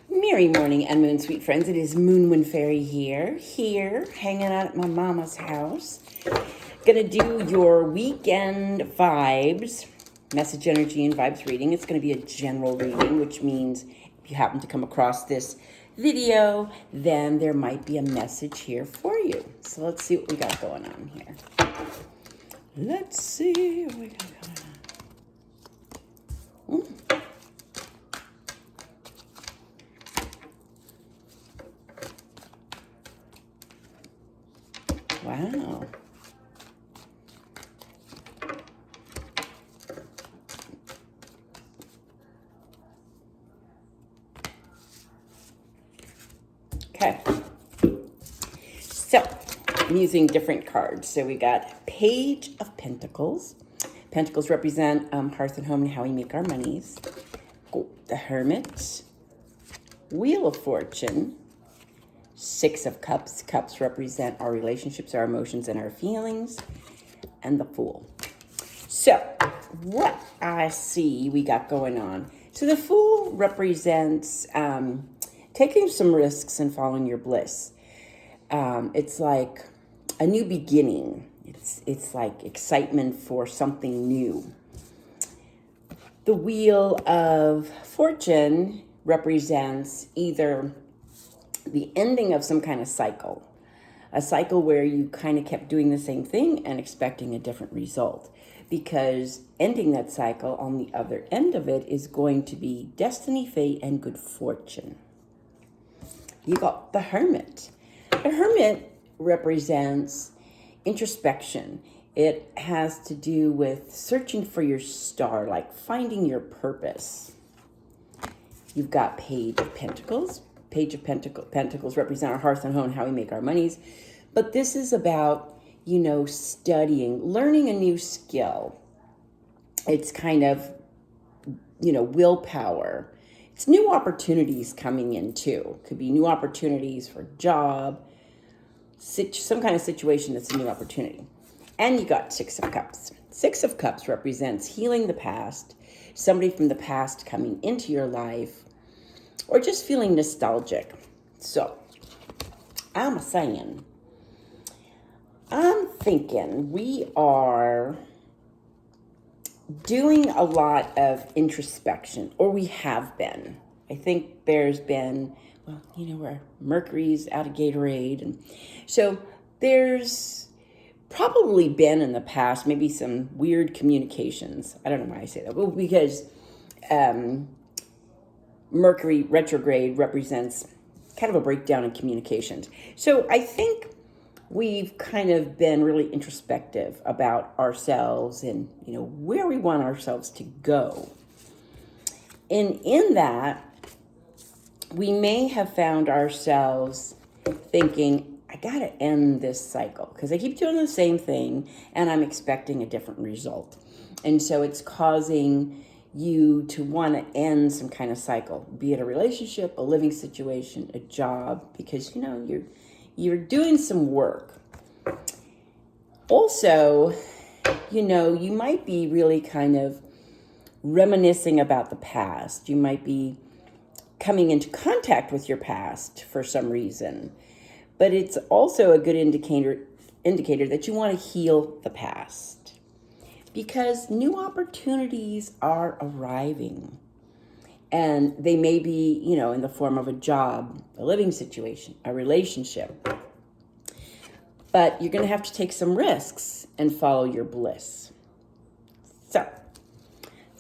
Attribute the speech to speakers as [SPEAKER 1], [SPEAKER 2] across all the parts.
[SPEAKER 1] Merry morning and moon, sweet friends. It is Moonwind Fairy here, hanging out at my mama's house. Gonna do your weekend vibes, message, energy, and vibes reading. It's gonna be a general reading, which means if you happen to come across this video, then there might be a message here for you. So let's see what we got going on here. Let's see what we got going on. Wow. Okay. So, I'm using different cards. So we got Page of Pentacles. Pentacles represent hearth and home and how we make our monies. The Hermit. Wheel of Fortune. Six of Cups. Cups represent our relationships, our emotions, and our feelings. And the Fool. So, what I see we got going on. So the Fool represents taking some risks and following your bliss. It's like a new beginning. It's like excitement for something new. The Wheel of Fortune represents either the ending of some kind of cycle, a cycle where you kind of kept doing the same thing and expecting a different result, because ending that cycle on the other end of it is going to be destiny, fate, and good fortune. You got the Hermit. The Hermit represents introspection. It has to do with searching for your star, like finding your purpose. You've got Page of Pentacles. Page of Pentacles represent our hearth and home, how we make our monies. But this is about, studying, learning a new skill. It's kind of, willpower. It's new opportunities coming in too. Could be new opportunities for a job, some kind of situation that's a new opportunity. And you got Six of Cups. Six of Cups represents healing the past, somebody from the past coming into your life, or just feeling nostalgic. So, I'm thinking we are doing a lot of introspection, or we have been. I think there's been, where Mercury's out of Gatorade. And so there's probably been in the past maybe some weird communications. I don't know why I say that. Well, because Mercury retrograde represents kind of a breakdown in communications. So I think we've kind of been really introspective about ourselves and, where we want ourselves to go. And in that, we may have found ourselves thinking, I got to end this cycle because I keep doing the same thing and I'm expecting a different result. And so it's causing you to want to end some kind of cycle, be it a relationship, a living situation, a job, because you're doing some work. Also, you might be really kind of reminiscing about the past. You might be coming into contact with your past for some reason, but it's also a good indicator that you want to heal the past. Because new opportunities are arriving. And they may be, in the form of a job, a living situation, a relationship. But you're going to have to take some risks and follow your bliss. So,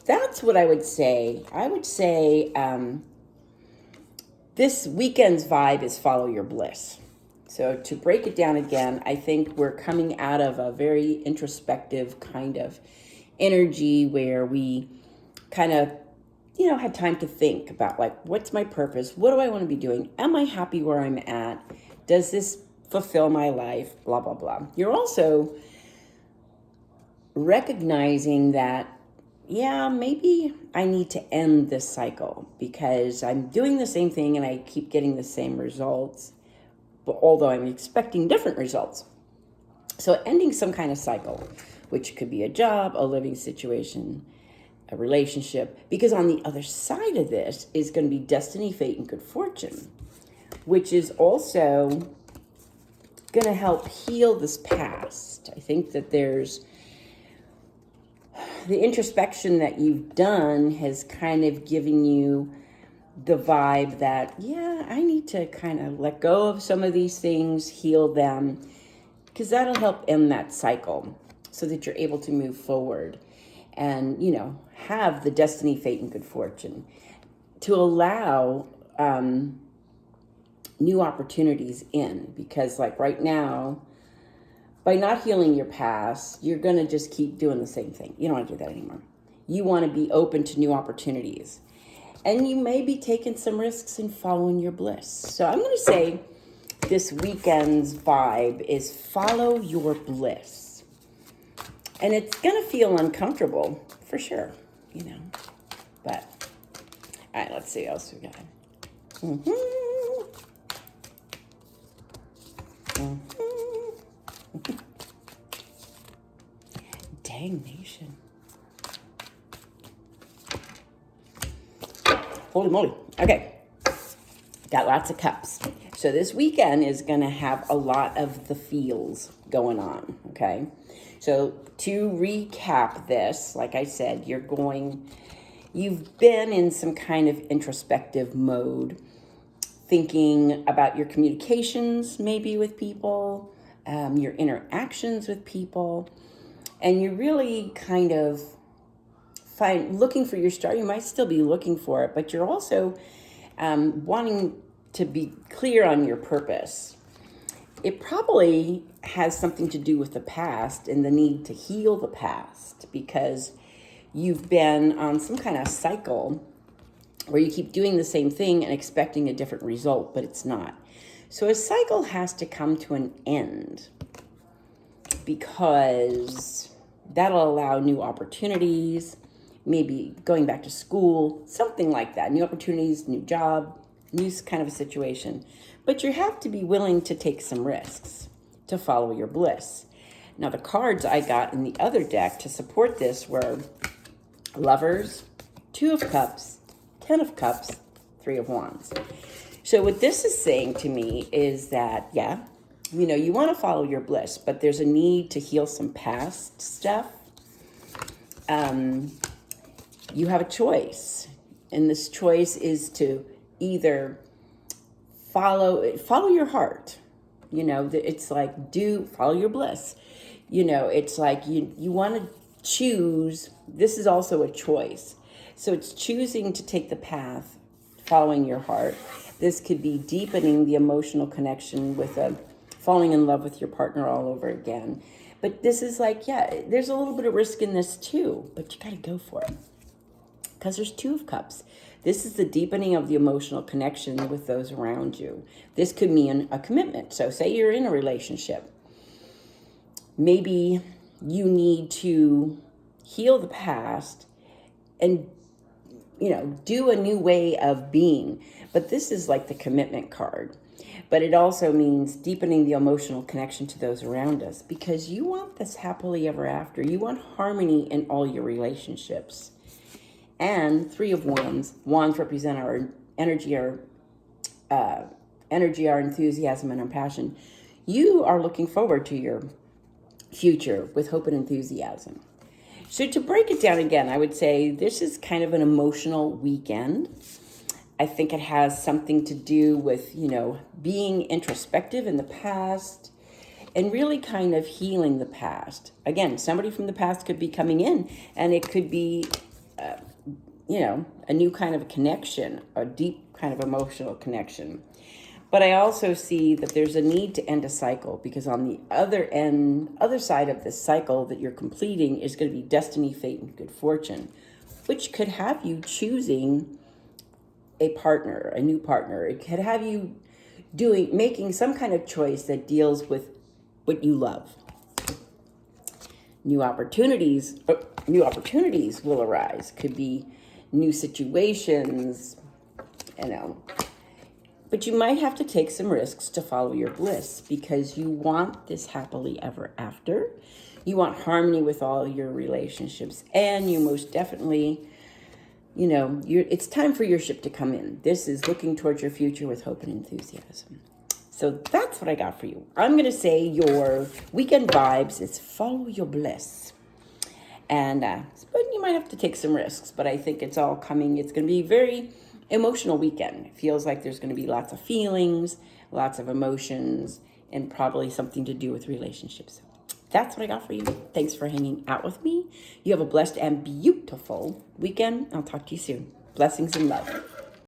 [SPEAKER 1] that's what I would say. I would say this weekend's vibe is follow your bliss. So to break it down again, I think we're coming out of a very introspective kind of energy where we kind of, had time to think about what's my purpose? What do I want to be doing? Am I happy where I'm at? Does this fulfill my life? Blah, blah, blah. You're also recognizing that, maybe I need to end this cycle because I'm doing the same thing and I keep getting the same results. But although I'm expecting different results. So ending some kind of cycle, which could be a job, a living situation, a relationship, because on the other side of this is going to be destiny, fate, and good fortune, which is also going to help heal this past. I think that there's the introspection that you've done has kind of given you the vibe that, yeah, I need to kind of let go of some of these things, heal them, because that'll help end that cycle so that you're able to move forward and, have the destiny, fate, and good fortune to allow new opportunities in. Because like right now, by not healing your past, you're going to just keep doing the same thing. You don't want to do that anymore. You want to be open to new opportunities. And you may be taking some risks in following your bliss. So I'm going to say this weekend's vibe is follow your bliss. And it's going to feel uncomfortable, for sure, But, all right, let's see what else we got. Dang nation. Holy moly. Okay. Got lots of cups. So this weekend is going to have a lot of the feels going on. Okay. So to recap this, like I said, you've been in some kind of introspective mode, thinking about your communications maybe with people, your interactions with people, and you're really kind of looking for your star. You might still be looking for it, but you're also wanting to be clear on your purpose. It probably has something to do with the past and the need to heal the past, because you've been on some kind of cycle where you keep doing the same thing and expecting a different result, but it's not. So a cycle has to come to an end, because that'll allow new opportunities, maybe going back to school, something like that. New opportunities, new job, new kind of a situation. But you have to be willing to take some risks to follow your bliss. Now, the cards I got in the other deck to support this were Lovers, Two of Cups, Ten of Cups, Three of Wands. So what this is saying to me is that, you want to follow your bliss, but there's a need to heal some past stuff. You have a choice, and this choice is to either follow your heart. It's like follow your bliss. It's like you want to choose. This is also a choice. So it's choosing to take the path, following your heart. This could be deepening the emotional connection with falling in love with your partner all over again. But this is like, there's a little bit of risk in this too, but you got to go for it. Because there's Two of Cups. This is the deepening of the emotional connection with those around you. This could mean a commitment. So say you're in a relationship. Maybe you need to heal the past and, do a new way of being. But this is like the commitment card. But it also means deepening the emotional connection to those around us, because you want this happily ever after. You want harmony in all your relationships. And Three of Wands. Wands represent our energy, our enthusiasm, and our passion. You are looking forward to your future with hope and enthusiasm. So to break it down again, I would say this is kind of an emotional weekend. I think it has something to do with, being introspective in the past and really kind of healing the past. Again, somebody from the past could be coming in, and it could be, a new kind of a connection, a deep kind of emotional connection. But I also see that there's a need to end a cycle, because on the other side of this cycle that you're completing is going to be destiny, fate, and good fortune, which could have you choosing a partner, a new partner. It could have you making some kind of choice that deals with what you love. New opportunities will arise. Could be new situations, But you might have to take some risks to follow your bliss, because you want this happily ever after. You want harmony with all your relationships. And you most definitely, you know, it's time for your ship to come in. This is looking towards your future with hope and enthusiasm. So that's what I got for you. I'm going to say your weekend vibes is follow your bliss. And but you might have to take some risks, but I think it's all coming. It's going to be a very emotional weekend. It feels like there's going to be lots of feelings, lots of emotions, and probably something to do with relationships. That's what I got for you. Thanks for hanging out with me. You have a blessed and beautiful weekend. I'll talk to you soon. Blessings and love.